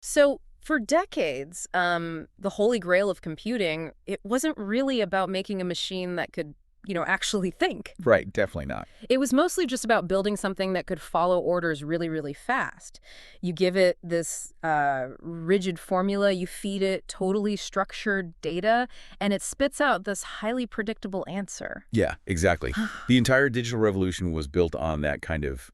So for decades, the holy grail of computing, it wasn't really about making a machine that could, actually think. Right, definitely not. It was mostly just about building something that could follow orders really, really fast. You give it this rigid formula, you feed it totally structured data, and it spits out this highly predictable answer. Yeah, exactly. The entire digital revolution was built on that kind of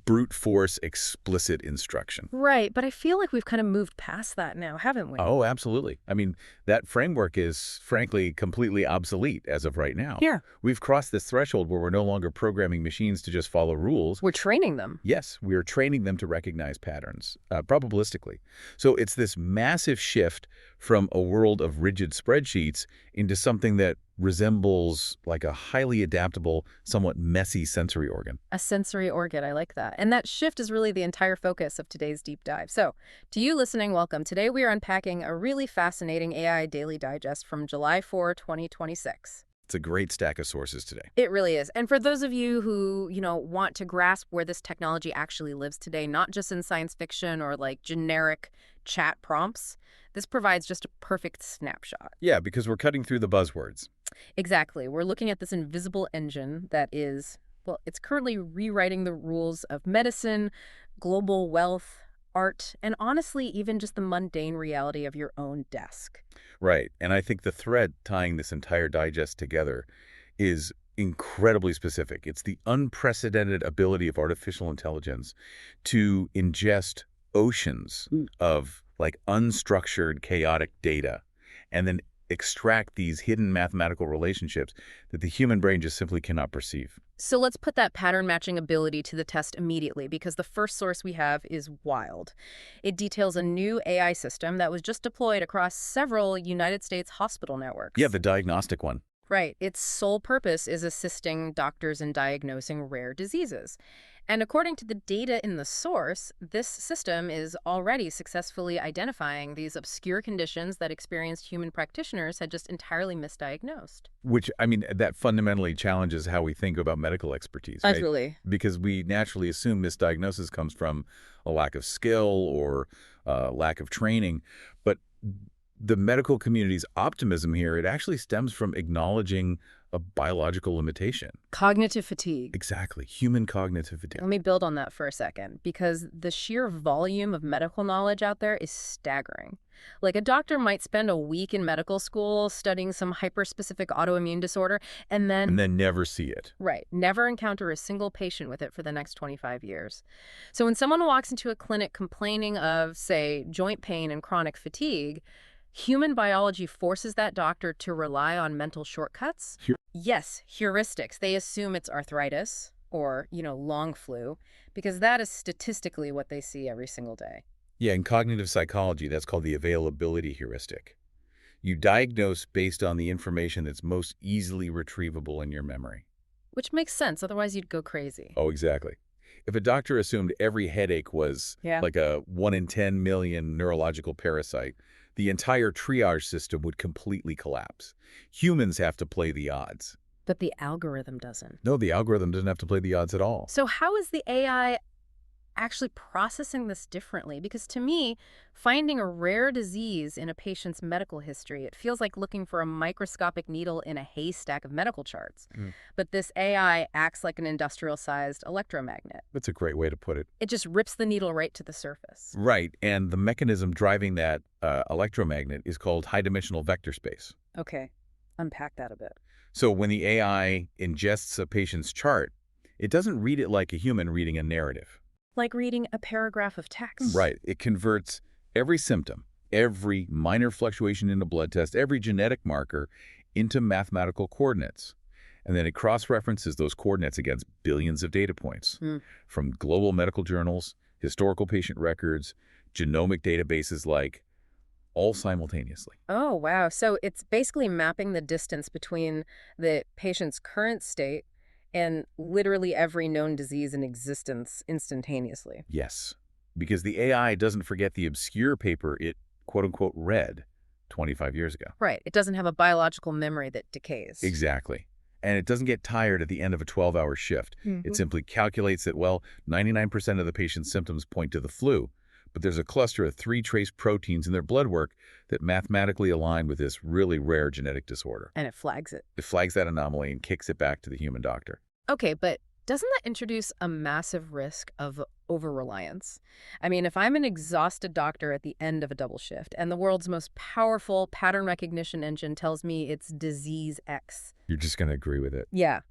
brute force explicit instruction. Right, but I feel like we've kind of moved past that now, haven't we? Oh, absolutely. I mean, that framework is, frankly, completely obsolete as of right now. Yeah. We've crossed this threshold where we're no longer programming machines to just follow rules. We're training them. Yes, we are training them to recognize patterns, probabilistically. So it's this massive shift from a world of rigid spreadsheets into something that resembles like a highly adaptable, somewhat messy sensory organ. A sensory organ, I like that. And that shift is really the entire focus of today's deep dive. So, to you listening, welcome. Today we are unpacking a really fascinating AI Daily Digest from July 4, 2026. It's a great stack of sources today. It really is. And for those of you who, want to grasp where this technology actually lives today, not just in science fiction or like generic chat prompts, this provides just a perfect snapshot. Yeah, because we're cutting through the buzzwords. Exactly. We're looking at this invisible engine that is, well, it's currently rewriting the rules of medicine, global wealth, art, and honestly, even just the mundane reality of your own desk. Right. And I think the thread tying this entire digest together is incredibly specific. It's the unprecedented ability of artificial intelligence to ingest oceans of like unstructured, chaotic data and then extract these hidden mathematical relationships that the human brain just simply cannot perceive. So let's put that pattern matching ability to the test immediately because the first source we have is wild. It details a new AI system that was just deployed across several United States hospital networks. Yeah, the diagnostic one. Right. Its sole purpose is assisting doctors in diagnosing rare diseases. And according to the data in the source, this system is already successfully identifying these obscure conditions that experienced human practitioners had just entirely misdiagnosed. Which, I mean, that fundamentally challenges how we think about medical expertise, right? Absolutely. Because we naturally assume misdiagnosis comes from a lack of skill or lack of training. But the medical community's optimism here, it actually stems from acknowledging a biological limitation. Cognitive fatigue. Exactly. Human cognitive fatigue. Let me build on that for a second, because the sheer volume of medical knowledge out there is staggering. Like a doctor might spend a week in medical school studying some hyper-specific autoimmune disorder and And then, then never see it. right, never encounter a single patient with it for the next 25 years. So when someone walks into a clinic complaining of, say, joint pain and chronic fatigue, human biology forces that doctor to rely on mental shortcuts. Yes, heuristics. They assume it's arthritis or, long flu, because that is statistically what they see every single day. Yeah, in cognitive psychology, that's called the availability heuristic. You diagnose based on the information that's most easily retrievable in your memory. Which makes sense, otherwise you'd go crazy. Oh, exactly. If a doctor assumed every headache was Yeah. like a 1 in 10 million neurological parasite, the entire triage system would completely collapse. Humans have to play the odds. But the algorithm doesn't. No, the algorithm doesn't have to play the odds at all. So how is the AI actually processing this differently? Because to me, finding a rare disease in a patient's medical history, it feels like looking for a microscopic needle in a haystack of medical charts. But this AI acts like an industrial-sized electromagnet. That's a great way to put it. It just rips the needle right to the surface. Right, and the mechanism driving that electromagnet is called high-dimensional vector space. Okay, unpack that a bit. So when the AI ingests a patient's chart, it doesn't read it like a human reading a narrative. Like reading a paragraph of text. Right. It converts every symptom, every minor fluctuation in a blood test, every genetic marker into mathematical coordinates. And then it cross-references those coordinates against billions of data points from global medical journals, historical patient records, genomic databases like all simultaneously. Oh, wow. So it's basically mapping the distance between the patient's current state and literally every known disease in existence instantaneously. Yes, because the AI doesn't forget the obscure paper it quote-unquote read 25 years ago. Right. It doesn't have a biological memory that decays. Exactly. And it doesn't get tired at the end of a 12-hour shift. It simply calculates that, well, 99% of the patient's symptoms point to the flu, but there's a cluster of 3 trace proteins in their blood work that mathematically align with this really rare genetic disorder. And it flags it. It flags that anomaly and kicks it back to the human doctor. Okay, but doesn't that introduce a massive risk of over-reliance? I mean, if I'm an exhausted doctor at the end of a double shift and the world's most powerful pattern recognition engine tells me it's disease X. You're just going to agree with it. Yeah.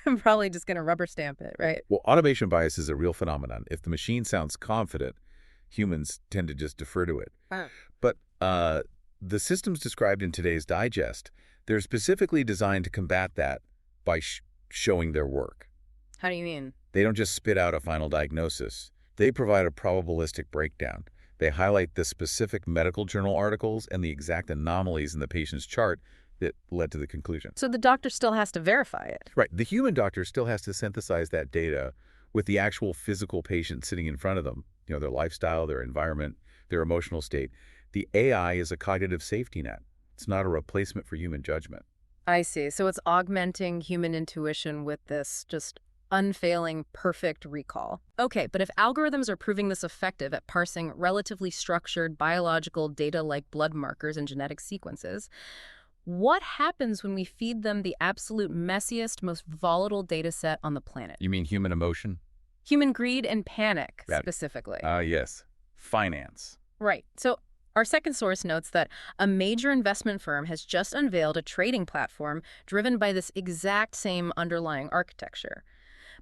I'm probably just going to rubber stamp it, right? Well, automation bias is a real phenomenon. If the machine sounds confident, humans tend to just defer to it. Huh. But the systems described in today's digest, they're specifically designed to combat that by showing their work. How do you mean? They don't just spit out a final diagnosis. They provide a probabilistic breakdown. They highlight the specific medical journal articles and the exact anomalies in the patient's chart that led to the conclusion. So the doctor still has to verify it. Right. The human doctor still has to synthesize that data with the actual physical patient sitting in front of them, their lifestyle, their environment, their emotional state. The AI is a cognitive safety net. It's not a replacement for human judgment. I see. So it's augmenting human intuition with this just unfailing, perfect recall. Okay, but if algorithms are proving this effective at parsing relatively structured biological data like blood markers and genetic sequences, what happens when we feed them the absolute messiest, most volatile data set on the planet? You mean human emotion? Human greed and panic, That- specifically. Yes. Finance. Right. So our second source notes that a major investment firm has just unveiled a trading platform driven by this exact same underlying architecture.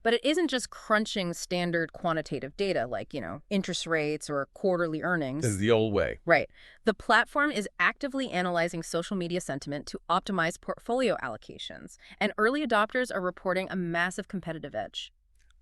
But it isn't just crunching standard quantitative data like, interest rates or quarterly earnings. This is the old way. Right. The platform is actively analyzing social media sentiment to optimize portfolio allocations, and early adopters are reporting a massive competitive edge.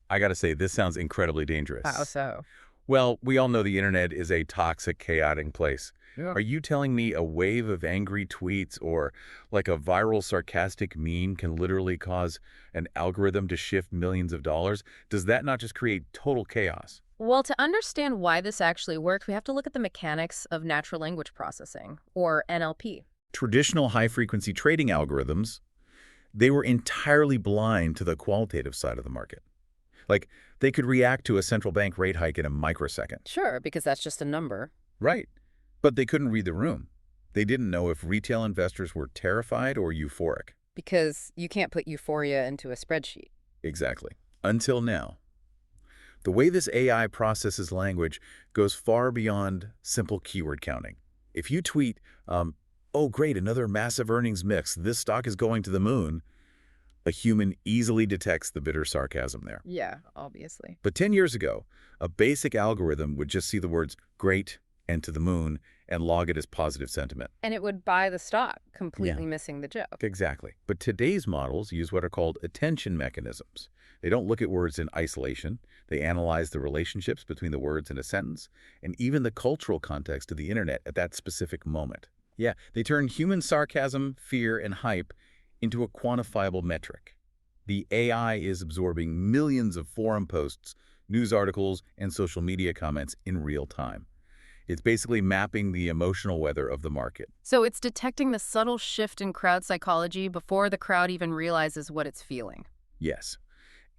I got to say, this sounds incredibly dangerous. How so? Well, we all know the internet is a toxic, chaotic place. Yeah. Are you telling me a wave of angry tweets or like a viral sarcastic meme can literally cause an algorithm to shift millions of dollars? Does that not just create total chaos? Well, to understand why this actually works, we have to look at the mechanics of natural language processing, or NLP. Traditional high-frequency trading algorithms, they were entirely blind to the qualitative side of the market. Like, they could react to a central bank rate hike in a microsecond. Sure, because that's just a number. Right. But they couldn't read the room. They didn't know if retail investors were terrified or euphoric. Because you can't put euphoria into a spreadsheet. Exactly. Until now. The way this AI processes language goes far beyond simple keyword counting. If you tweet, oh great, another massive earnings mix, this stock is going to the moon, a human easily detects the bitter sarcasm there. Yeah, obviously. But 10 years ago, a basic algorithm would just see the words great and to the moon and log it as positive sentiment. And it would buy the stock, completely missing the joke. Exactly. But today's models use what are called attention mechanisms. They don't look at words in isolation. They analyze the relationships between the words in a sentence and even the cultural context of the internet at that specific moment. Yeah, they turn human sarcasm, fear, and hype into a quantifiable metric. The AI is absorbing millions of forum posts, news articles, and social media comments in real time. It's basically mapping the emotional weather of the market. So it's detecting the subtle shift in crowd psychology before the crowd even realizes what it's feeling. Yes.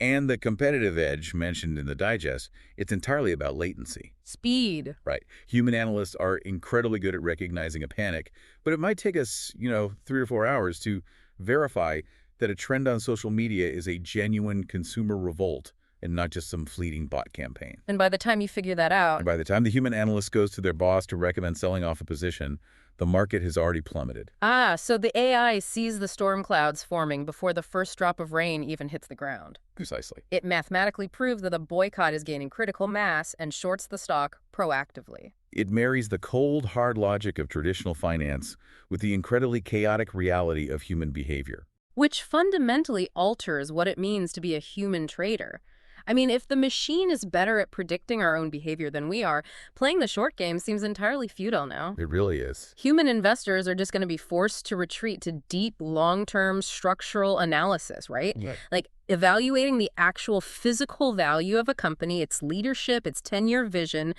And the competitive edge mentioned in the digest, it's entirely about latency. Speed. Right. Human analysts are incredibly good at recognizing a panic, but it might take us, 3 or 4 hours to verify that a trend on social media is a genuine consumer revolt and not just some fleeting bot campaign. And by the time you figure that out... And by the time the human analyst goes to their boss to recommend selling off a position, the market has already plummeted. So the AI sees the storm clouds forming before the first drop of rain even hits the ground. Precisely. It mathematically proves that a boycott is gaining critical mass and shorts the stock proactively. It marries the cold, hard logic of traditional finance with the incredibly chaotic reality of human behavior. Which fundamentally alters what it means to be a human trader. I mean, if the machine is better at predicting our own behavior than we are, playing the short game seems entirely futile now. It really is. Human investors are just going to be forced to retreat to deep, long-term structural analysis, right? Like evaluating the actual physical value of a company, its leadership, its 10-year vision.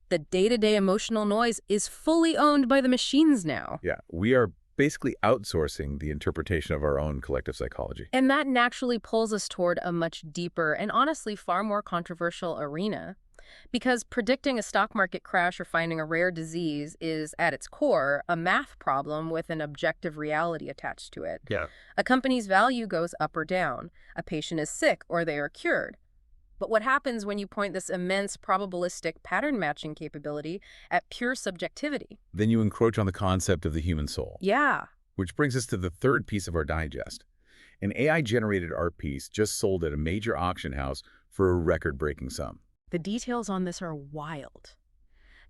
The day-to-day emotional noise is fully owned by the machines now. Yeah, we are basically outsourcing the interpretation of our own collective psychology. And that naturally pulls us toward a much deeper and honestly far more controversial arena. Because predicting a stock market crash or finding a rare disease is, at its core, a math problem with an objective reality attached to it. Yeah. A company's value goes up or down. A patient is sick or they are cured. But what happens when you point this immense probabilistic pattern matching capability at pure subjectivity? Then you encroach on the concept of the human soul. Yeah. Which brings us to the third piece of our digest. An AI-generated art piece just sold at a major auction house for a record-breaking sum. The details on this are wild.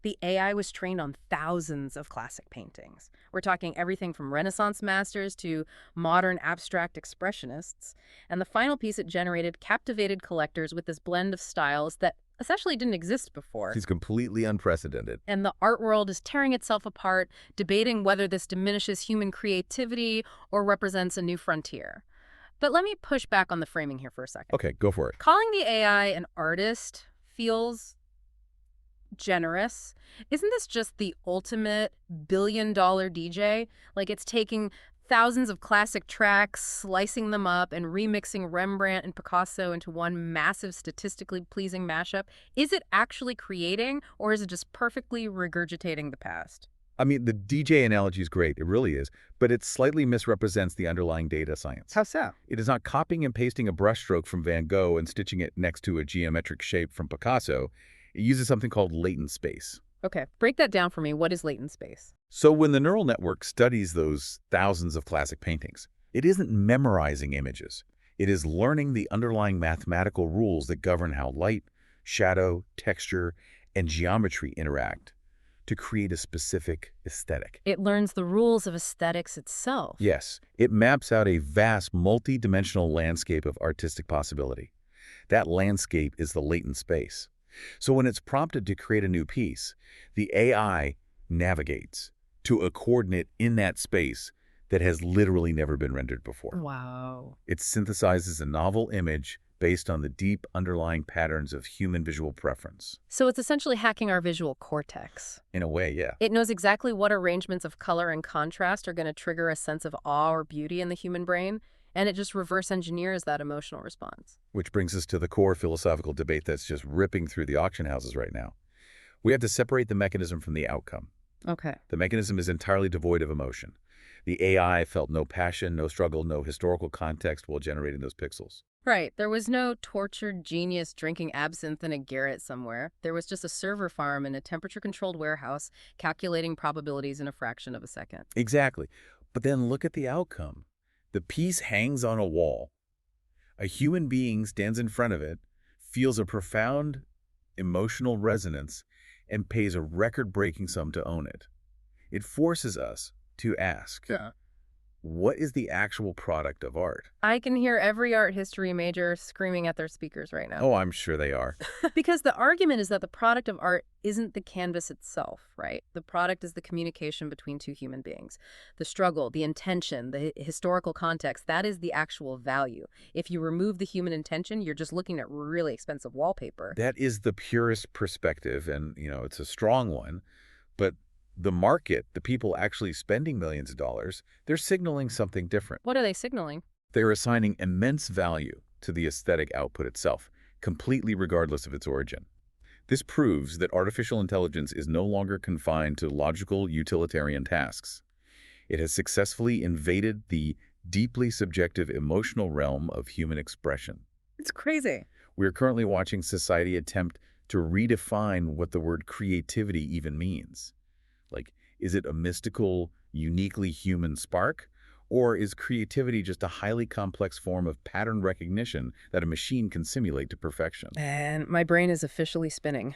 The AI was trained on thousands of classic paintings. We're talking everything from Renaissance masters to modern abstract expressionists. And the final piece it generated captivated collectors with this blend of styles that essentially didn't exist before. It's completely unprecedented. And the art world is tearing itself apart, debating whether this diminishes human creativity or represents a new frontier. But let me push back on the framing here for a second. Okay, go for it. Calling the AI an artist feels generous. Isn't this just the ultimate billion-dollar DJ? Like it's taking thousands of classic tracks, slicing them up, and remixing Rembrandt and Picasso into one massive, statistically pleasing mashup? Is it actually creating, or is it just perfectly regurgitating the past? I mean, the DJ analogy is great. It really is. But it slightly misrepresents the underlying data science. How so? It is not copying and pasting a brushstroke from Van Gogh and stitching it next to a geometric shape from Picasso. It uses something called latent space. Okay, break that down for me. What is latent space? So when the neural network studies those thousands of classic paintings, it isn't memorizing images. It is learning the underlying mathematical rules that govern how light, shadow, texture, and geometry interact to create a specific aesthetic. It learns the rules of aesthetics itself. Yes, it maps out a vast multi-dimensional landscape of artistic possibility. That landscape is the latent space. So when it's prompted to create a new piece, the AI navigates to a coordinate in that space that has literally never been rendered before. Wow. It synthesizes a novel image based on the deep underlying patterns of human visual preference. So it's essentially hacking our visual cortex. In a way, yeah. It knows exactly what arrangements of color and contrast are going to trigger a sense of awe or beauty in the human brain, and it just reverse engineers that emotional response. Which brings us to the core philosophical debate that's just ripping through the auction houses right now. We have to separate the mechanism from the outcome. Okay. The mechanism is entirely devoid of emotion. The AI felt no passion, no struggle, no historical context while generating those pixels. Right. There was no tortured genius drinking absinthe in a garret somewhere. There was just a server farm in a temperature-controlled warehouse calculating probabilities in a fraction of a second. Exactly. But then look at the outcome. The piece hangs on a wall. A human being stands in front of it, feels a profound emotional resonance, and pays a record-breaking sum to own it. It forces us to ask, what is the actual product of art? I can hear every art history major screaming at their speakers right now. Oh, I'm sure they are. Because the argument is that the product of art isn't the canvas itself, right? The product is the communication between two human beings. The struggle, the intention, the historical context, that is the actual value. If you remove the human intention, you're just looking at really expensive wallpaper. That is the purest perspective, and, it's a strong one. But the market, the people actually spending millions of dollars, they're signaling something different. What are they signaling? They're assigning immense value to the aesthetic output itself, completely regardless of its origin. This proves that artificial intelligence is no longer confined to logical, utilitarian tasks. It has successfully invaded the deeply subjective emotional realm of human expression. It's crazy. We are currently watching society attempt to redefine what the word creativity even means. Like, is it a mystical, uniquely human spark? Or is creativity just a highly complex form of pattern recognition that a machine can simulate to perfection? And my brain is officially spinning.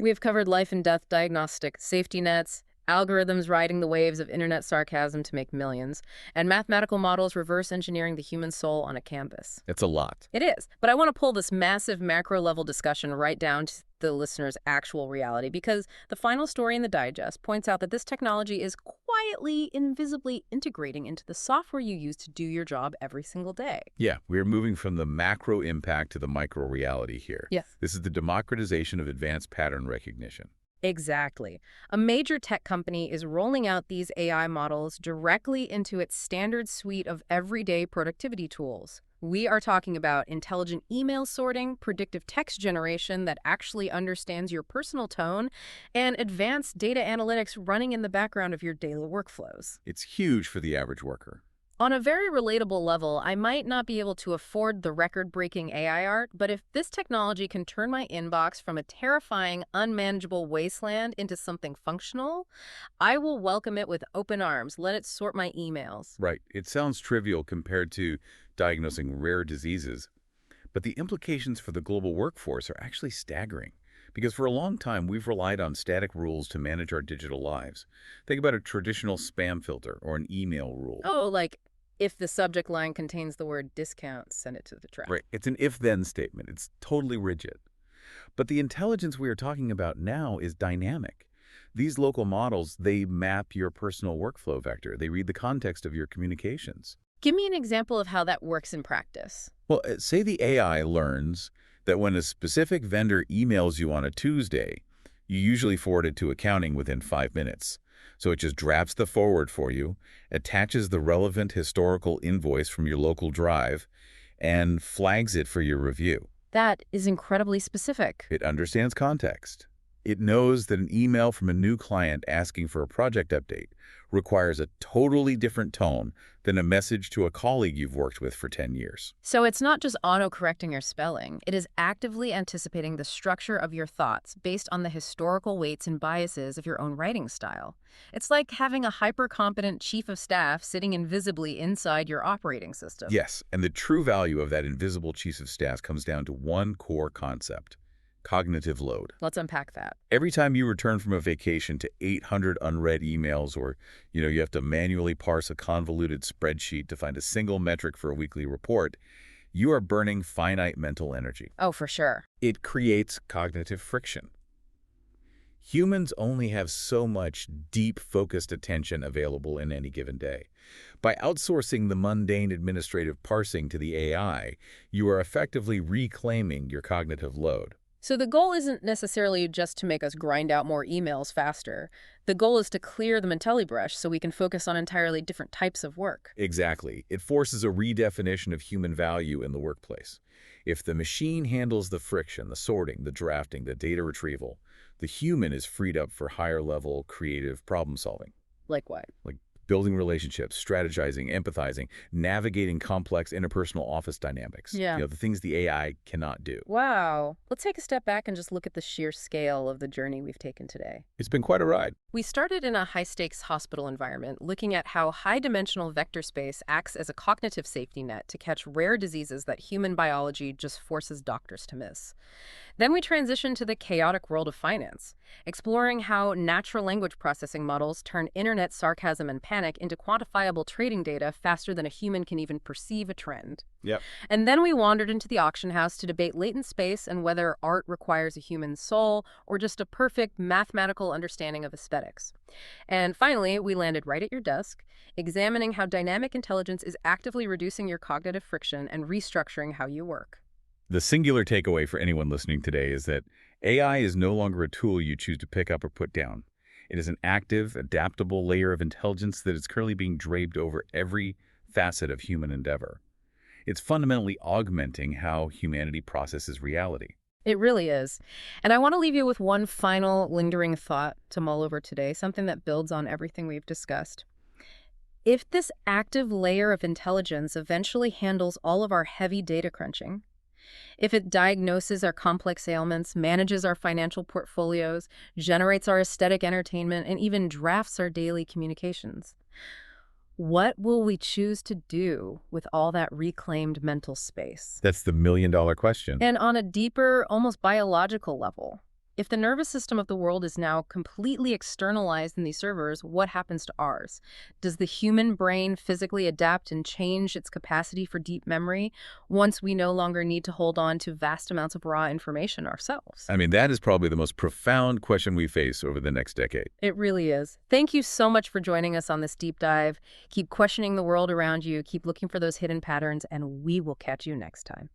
We have covered life and death diagnostic, safety nets, algorithms riding the waves of internet sarcasm to make millions, and mathematical models reverse engineering the human soul on a canvas. It's a lot. It is. But I want to pull this massive macro-level discussion right down to the listener's actual reality, because the final story in the digest points out that this technology is quietly, invisibly integrating into the software you use to do your job every single day. Yeah, we're moving from the macro impact to the micro reality here. Yes. This is the democratization of advanced pattern recognition. Exactly. A major tech company is rolling out these AI models directly into its standard suite of everyday productivity tools. We are talking about intelligent email sorting, predictive text generation that actually understands your personal tone, and advanced data analytics running in the background of your daily workflows. It's huge for the average worker. On a very relatable level, I might not be able to afford the record-breaking AI art, but if this technology can turn my inbox from a terrifying, unmanageable wasteland into something functional, I will welcome it with open arms. Let it sort my emails. Right. It sounds trivial compared to diagnosing rare diseases, but the implications for the global workforce are actually staggering. Because for a long time, we've relied on static rules to manage our digital lives. Think about a traditional spam filter or an email rule. Oh, like if the subject line contains the word discount, send it to the trash. Right. It's an if-then statement. It's totally rigid. But the intelligence we are talking about now is dynamic. These local models, they map your personal workflow vector. They read the context of your communications. Give me an example of how that works in practice. Well, say the AI learns that when a specific vendor emails you on a Tuesday, you usually forward it to accounting within 5 minutes. So it just drafts the forward for you, attaches the relevant historical invoice from your local drive, and flags it for your review. That is incredibly specific. It understands context. It knows that an email from a new client asking for a project update requires a totally different tone than a message to a colleague you've worked with for 10 years. So it's not just auto-correcting your spelling. It is actively anticipating the structure of your thoughts based on the historical weights and biases of your own writing style. It's like having a hyper-competent chief of staff sitting invisibly inside your operating system. Yes, and the true value of that invisible chief of staff comes down to one core concept: cognitive load. Let's unpack that. Every time you return from a vacation to 800 unread emails, or you have to manually parse a convoluted spreadsheet to find a single metric for a weekly report, you are burning finite mental energy. Oh, for sure. It creates cognitive friction. Humans only have so much deep, focused attention available in any given day. By outsourcing the mundane administrative parsing to the AI, you are effectively reclaiming your cognitive load. So the goal isn't necessarily just to make us grind out more emails faster. The goal is to clear the Mentelli brush so we can focus on entirely different types of work. Exactly. It forces a redefinition of human value in the workplace. If the machine handles the friction, the sorting, the drafting, the data retrieval, the human is freed up for higher-level creative problem-solving. Like what? Like building relationships, strategizing, empathizing, navigating complex interpersonal office dynamics. Yeah. The things the AI cannot do. Wow. Let's take a step back and just look at the sheer scale of the journey we've taken today. It's been quite a ride. We started in a high-stakes hospital environment, looking at how high-dimensional vector space acts as a cognitive safety net to catch rare diseases that human biology just forces doctors to miss. Then we transitioned to the chaotic world of finance, exploring how natural language processing models turn internet sarcasm and panic into quantifiable trading data faster than a human can even perceive a trend. Yep. And then we wandered into the auction house to debate latent space and whether art requires a human soul or just a perfect mathematical understanding of aesthetics. And finally, we landed right at your desk, examining how dynamic intelligence is actively reducing your cognitive friction and restructuring how you work. The singular takeaway for anyone listening today is that AI is no longer a tool you choose to pick up or put down. It is an active, adaptable layer of intelligence that is currently being draped over every facet of human endeavor. It's fundamentally augmenting how humanity processes reality. It really is. And I want to leave you with one final lingering thought to mull over today, something that builds on everything we've discussed. If this active layer of intelligence eventually handles all of our heavy data crunching, if it diagnoses our complex ailments, manages our financial portfolios, generates our aesthetic entertainment, and even drafts our daily communications, what will we choose to do with all that reclaimed mental space? That's the million-dollar question. And on a deeper, almost biological level, if the nervous system of the world is now completely externalized in these servers, what happens to ours? Does the human brain physically adapt and change its capacity for deep memory once we no longer need to hold on to vast amounts of raw information ourselves? I mean, that is probably the most profound question we face over the next decade. It really is. Thank you so much for joining us on this deep dive. Keep questioning the world around you, keep looking for those hidden patterns, and we will catch you next time.